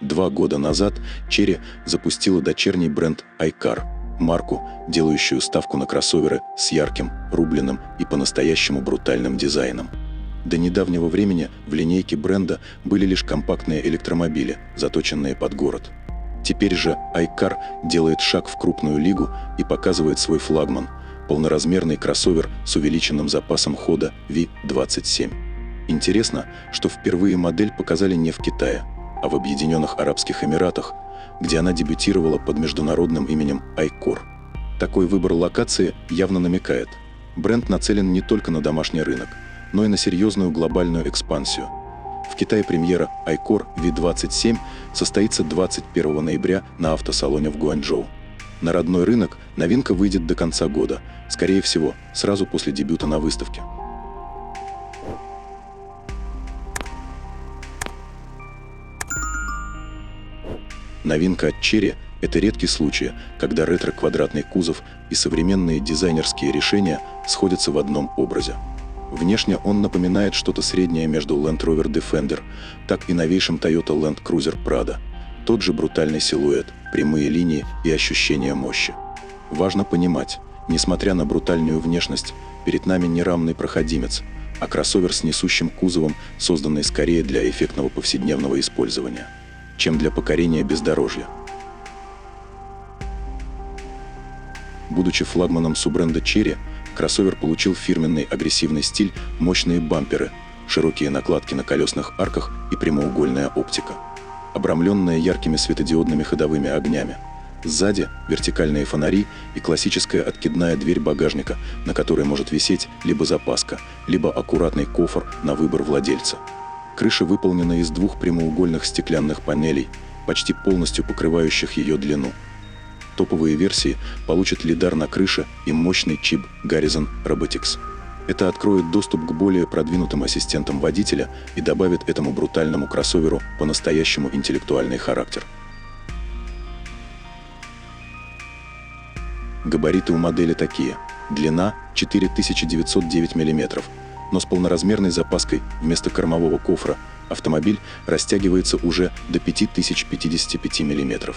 2 года назад Chery запустила дочерний бренд iCar, марку, делающую ставку на кроссоверы с ярким, рубленным и по-настоящему брутальным дизайном. До недавнего времени в линейке бренда были лишь компактные электромобили, заточенные под город. Теперь же iCar делает шаг в крупную лигу и показывает свой флагман – полноразмерный кроссовер с увеличенным запасом хода V27. Интересно, что впервые модель показали не в Китае, а в Объединенных Арабских Эмиратах, где она дебютировала под международным именем iCore. Такой выбор локации явно намекает: бренд нацелен не только на домашний рынок, но и на серьезную глобальную экспансию. В Китае премьера iCore V27 состоится 21 ноября на автосалоне в Гуанчжоу. На родной рынок новинка выйдет до конца года, скорее всего, сразу после дебюта на выставке. Новинка от Chery – это редкий случай, когда ретро-квадратный кузов и современные дизайнерские решения сходятся в одном образе. Внешне он напоминает что-то среднее между Land Rover Defender, так и новейшим Toyota Land Cruiser Prado. Тот же брутальный силуэт, прямые линии и ощущение мощи. Важно понимать, несмотря на брутальную внешность, перед нами не рамный проходимец, а кроссовер с несущим кузовом, созданный скорее для эффектного повседневного использования, чем для покорения бездорожья. Будучи флагманом суббренда Chery, кроссовер получил фирменный агрессивный стиль, мощные бамперы, широкие накладки на колесных арках и прямоугольная оптика, обрамленная яркими светодиодными ходовыми огнями. Сзади вертикальные фонари и классическая откидная дверь багажника, на которой может висеть либо запаска, либо аккуратный кофр на выбор владельца. Крыша выполнена из 2 прямоугольных стеклянных панелей, почти полностью покрывающих ее длину. Топовые версии получат лидар на крыше и мощный чип Garrison Robotics. Это откроет доступ к более продвинутым ассистентам водителя и добавит этому брутальному кроссоверу по-настоящему интеллектуальный характер. Габариты у модели такие: длина 4909 мм, но с полноразмерной запаской вместо кормового кофра автомобиль растягивается уже до 5055 мм.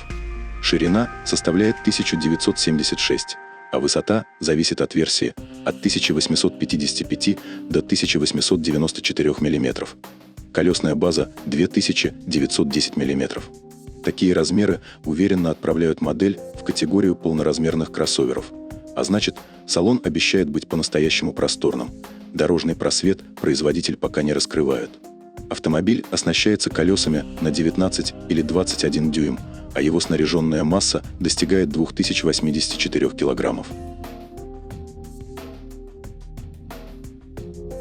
Ширина составляет 1976, а высота зависит от версии от 1855 до 1894 мм. Колесная база 2910 мм. Такие размеры уверенно отправляют модель в категорию полноразмерных кроссоверов, а значит, салон обещает быть по-настоящему просторным. Дорожный просвет производитель пока не раскрывает. Автомобиль оснащается колесами на 19 или 21 дюйм, а его снаряженная масса достигает 2084 килограммов.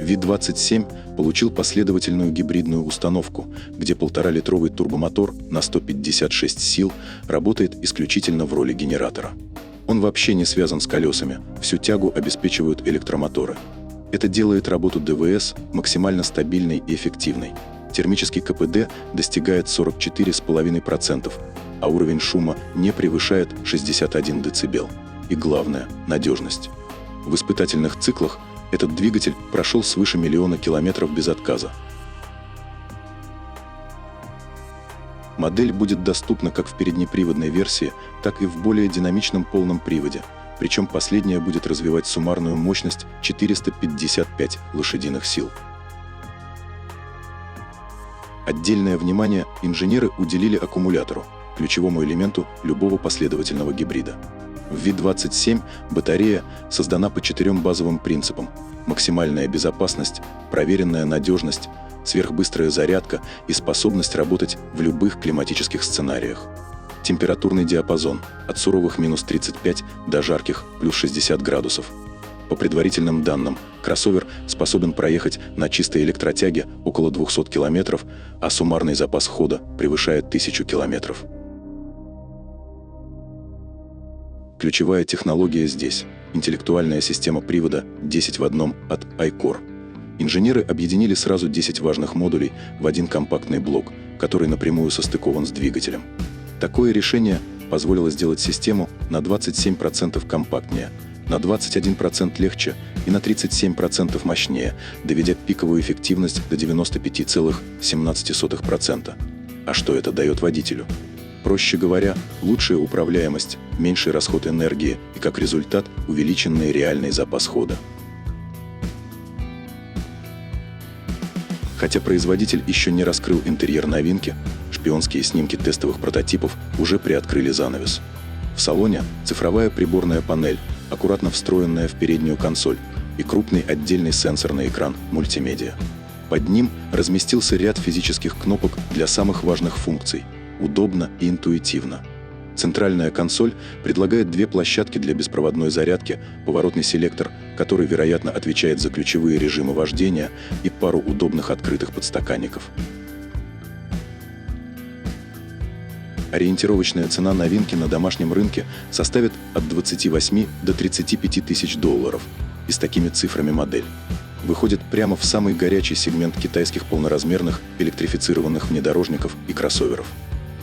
V27 получил последовательную гибридную установку, где 1,5-литровый турбомотор на 156 сил работает исключительно в роли генератора. Он вообще не связан с колесами, всю тягу обеспечивают электромоторы. Это делает работу ДВС максимально стабильной и эффективной. Термический КПД достигает 44,5%, а уровень шума не превышает 61 дБ. И главное – надежность. В испытательных циклах этот двигатель прошел свыше 1 000 000 километров без отказа. Модель будет доступна как в переднеприводной версии, так и в более динамичном полном приводе, причем последняя будет развивать суммарную мощность 455 лошадиных сил. Отдельное внимание инженеры уделили аккумулятору, ключевому элементу любого последовательного гибрида. В V27 батарея создана по 4 базовым принципам: максимальная безопасность, проверенная надежность, сверхбыстрая зарядка и способность работать в любых климатических сценариях. Температурный диапазон от суровых -35 до жарких +60 градусов. По предварительным данным, кроссовер способен проехать на чистой электротяге около 200 км, а суммарный запас хода превышает 1000 км. Ключевая технология здесь – интеллектуальная система привода 10 в 1 от iCore. Инженеры объединили сразу 10 важных модулей в один компактный блок, который напрямую состыкован с двигателем. Такое решение позволило сделать систему на 27% компактнее, на 21% легче и на 37% мощнее, доведя пиковую эффективность до 95,17%. А что это дает водителю? Проще говоря, лучшая управляемость, меньший расход энергии и, как результат, увеличенный реальный запас хода. Хотя производитель еще не раскрыл интерьер новинки, шпионские снимки тестовых прототипов уже приоткрыли занавес. В салоне цифровая приборная панель, аккуратно встроенная в переднюю консоль, и крупный отдельный сенсорный экран мультимедиа. Под ним разместился ряд физических кнопок для самых важных функций. Удобно и интуитивно. Центральная консоль предлагает две площадки для беспроводной зарядки, поворотный селектор, который, вероятно, отвечает за ключевые режимы вождения, и пару удобных открытых подстаканников. Ориентировочная цена новинки на домашнем рынке составит от 28 до 35 тысяч долларов, и с такими цифрами модель выходит прямо в самый горячий сегмент китайских полноразмерных электрифицированных внедорожников и кроссоверов.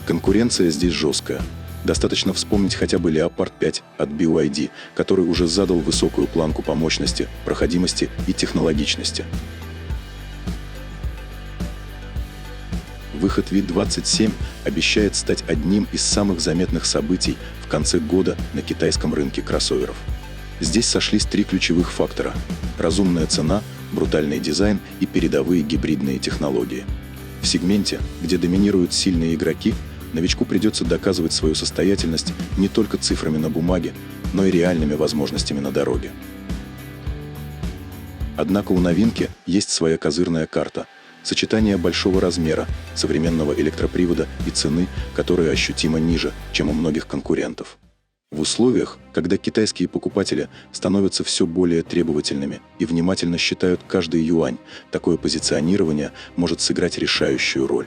Конкуренция здесь жесткая. Достаточно вспомнить хотя бы Leopard 5 от BYD, который уже задал высокую планку по мощности, проходимости и технологичности. Выход V27 обещает стать одним из самых заметных событий в конце года на китайском рынке кроссоверов. Здесь сошлись три ключевых фактора: разумная цена, брутальный дизайн и передовые гибридные технологии. В сегменте, где доминируют сильные игроки, новичку придется доказывать свою состоятельность не только цифрами на бумаге, но и реальными возможностями на дороге. Однако у новинки есть своя козырная карта – сочетание большого размера, современного электропривода и цены, которая ощутимо ниже, чем у многих конкурентов. В условиях, когда китайские покупатели становятся все более требовательными и внимательно считают каждый юань, такое позиционирование может сыграть решающую роль.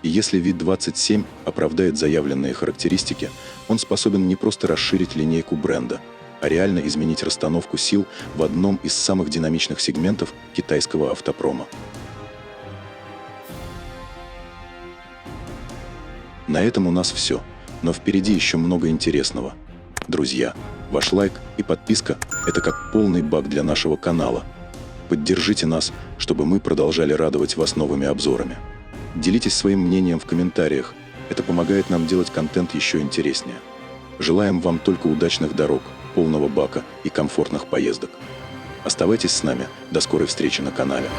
И если V27 оправдает заявленные характеристики, он способен не просто расширить линейку бренда, а реально изменить расстановку сил в одном из самых динамичных сегментов китайского автопрома. На этом у нас все, но впереди еще много интересного. Друзья, ваш лайк и подписка – это как полный бак для нашего канала. Поддержите нас, чтобы мы продолжали радовать вас новыми обзорами. Делитесь своим мнением в комментариях, это помогает нам делать контент еще интереснее. Желаем вам только удачных дорог, полного бака и комфортных поездок. Оставайтесь с нами, до скорой встречи на канале.